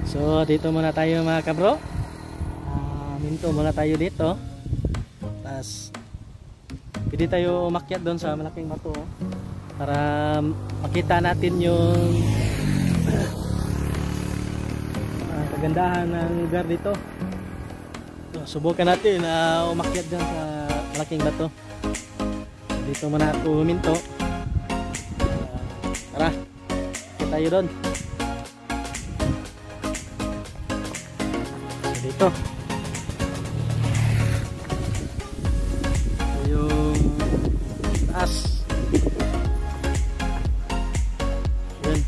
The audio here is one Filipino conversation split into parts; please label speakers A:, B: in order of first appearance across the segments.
A: So dito muna tayo mga kabro. Minto muna tayo dito. Tapos pwede tayo umakyat doon sa malaking bato para makita natin yung kagandahan ng lugar dito. So, subukan natin umakyat dyan sa malaking bato. Dito muna ako huminto. Tara, kita tayo doon. So, dito yung taas. Yan,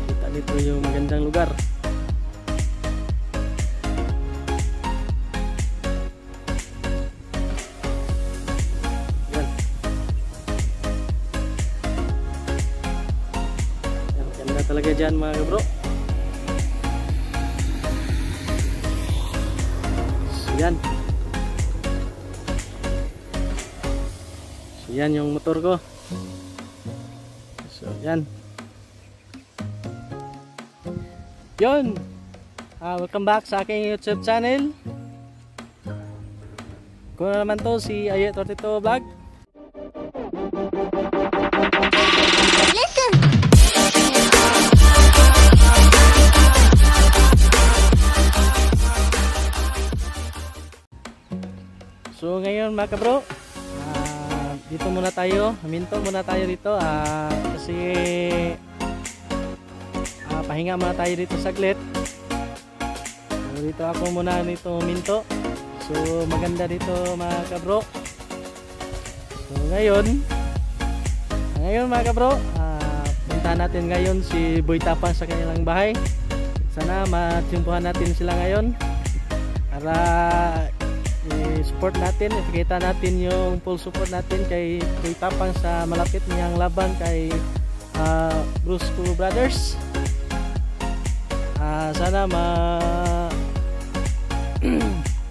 A: kita dito yung magandang lugar. Talaga dyan mga kabro. So yan. So yan yung motor ko. So yan. Yun. Welcome back sa aking YouTube channel. Kung naman to si Aye32 Vlog. So ngayon mga kabro, dito muna tayo, minto muna tayo dito kasi pahinga muna tayo dito saglit. So dito ako muna dito minto. So maganda dito mga kabro. So ngayon mga kabro, punta natin ngayon si Boy Tapang sa kanilang bahay. Sana matiyumpuhan natin sila ngayon para i-support natin, ipakita natin yung full support natin kay Boy Tapang sa malapit niyang laban kay Brusco Brothers. Sana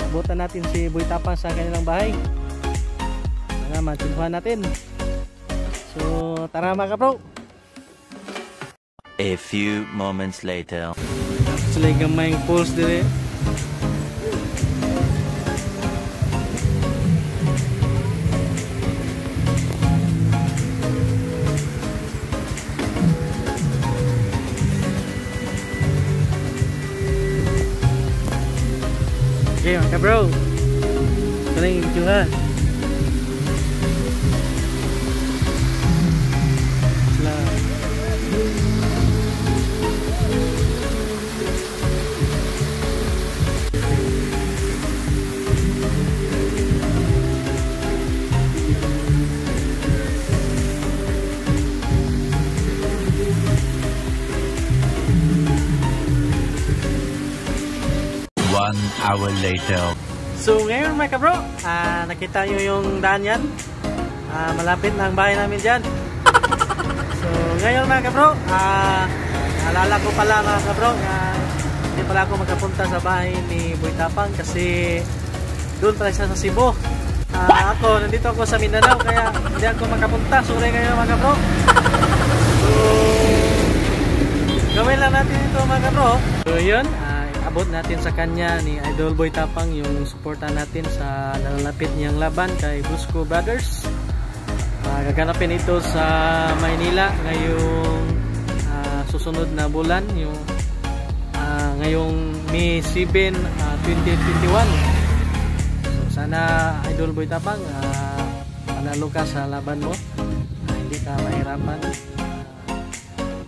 A: mabutan natin si Boy Tapang sa kanilang bahay. Sana matiyumpuhan natin. So tara mga kabro.
B: A few moments later.
A: Sila gamay yung pulse dire. Okay mga bro, ito na yung itsura.
B: One hour later.
A: So ngayon mga kabro, nakita nyo yung daan yan. Malapit na ang bahay namin dyan. So ngayon mga kabro, naalala ko pala mga kabro, hindi pala ako makapunta sa bahay ni Boy Tapang kasi doon pala siya sa Cebu. Ako, nandito ako sa Mindanao kaya hindi ako makapunta. Sorry kayo mga kabro. So gawin lang natin ito mga kabro. So yun, abot natin sa kanya ni Idol Boy Tapang yung suporta natin sa nalalapit niyang laban kay Brusco Brothers. Gaganapin ito sa Maynila ngayong susunod na bulan, yung ngayong May 7, 2021. So sana Idol Boy Tapang manalo ka sa laban mo, hindi ka mahirapan.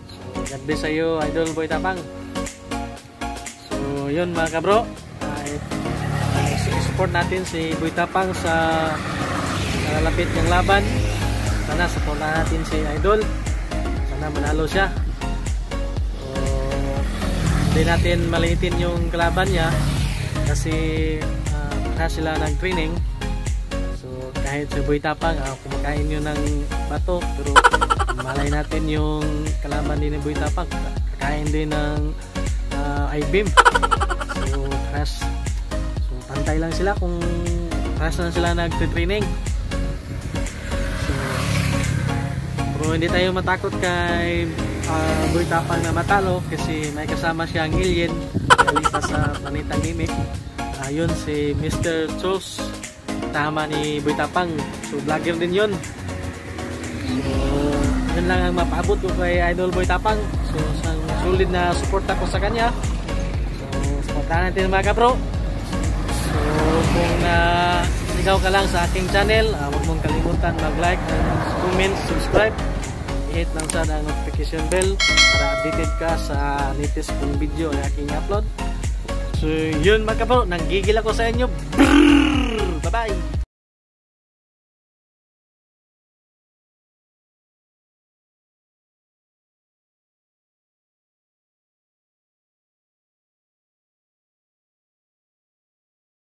A: So God bless sa iyo Idol Boy Tapang. So yun mga kabro, support natin si Boy Tapang sa nalalapit niyang laban. Sana supportan natin si Idol, sana manalo siya. So hindi natin maliitin yung kalaban niya kasi para sila nag-training. So kahit si Boy Tapang kumakain yun ng bato, pero malay natin yung kalaban din ni Boy Tapang kakain din ng I-beam. So crash. So pantay lang sila kung crash na sila nag-training. So pero hindi tayo matakot kay Boy Tapang na matalo kasi may kasama siyang alien galita sa planetang Mimi. Yun si Mr. Chos, tama ni Boy Tapang. So vlogger din yun. So yun lang ang mapaabot ko kay Idol Boy Tapang. So isang solid na support ako sa kanya. So supportahan natin mga kapro. So kung ikaw ka lang sa aking channel, huwag mong kalimutan mag-like, comment, subscribe. I-hit lang sa notification bell para updated ka sa latest kong video na aking upload. So yun mga kapro, nanggigil ako sa inyo. Bye bye!